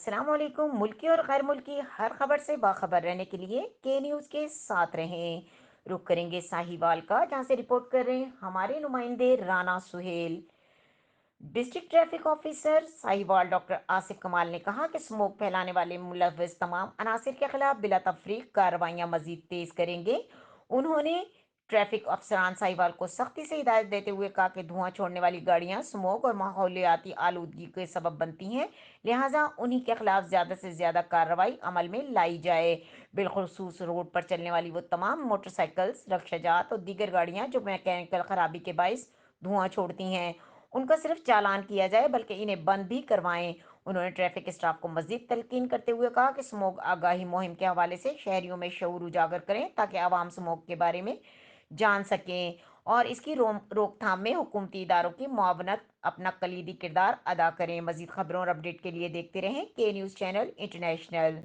السلام علیکم۔ ملکی اور غیر ملکی ہر خبر سے باخبر رہنے کے لیے کے نیوز کے ساتھ رہیں۔ رخ کریں گے ساہیوال کا، جہاں سے رپورٹ کر رہے ہیں ہمارے نمائندے Rana Sohail. District traffic officer Sahiwal doctor Asif Kamal نے کہا کہ اسموک پھیلانے والے ملوث تمام عناصر کے خلاف بلا تفریق کارروائیاں مزید تیز کریں گے۔ انہوں نے ٹریفک افسران ساہیوال کو سختی سے ہدایت دیتے ہوئے کہا کہ دھواں چھوڑنے والی گاڑیاں اسموک اور ماحولیاتی آلودگی کے سبب بنتی ہیں، لہٰذا انہی کے خلاف زیادہ سے زیادہ کارروائی عمل میں لائی جائے۔ بالخصوص روڈ پر چلنے والی وہ تمام موٹر سائیکلز، رکشہ جات اور دیگر گاڑیاں جو میکینیکل خرابی کے باعث دھواں چھوڑتی ہیں، ان کا صرف چالان کیا جائے بلکہ انہیں بند بھی کروائیں۔ انہوں نے ٹریفک اسٹاف کو مزید تلقین کرتے ہوئے کہا کہ اسموگ آگاہی مہم کے حوالے سے شہریوں میں شعور اجاگر کریں تاکہ عوام اسموگ کے بارے میں جان سکیں اور اس کی روک تھام میں حکومتی اداروں کی معاونت اپنا کلیدی کردار ادا کریں۔ مزید خبروں اور اپڈیٹ کے لیے دیکھتے رہیں کے نیوز چینل انٹرنیشنل۔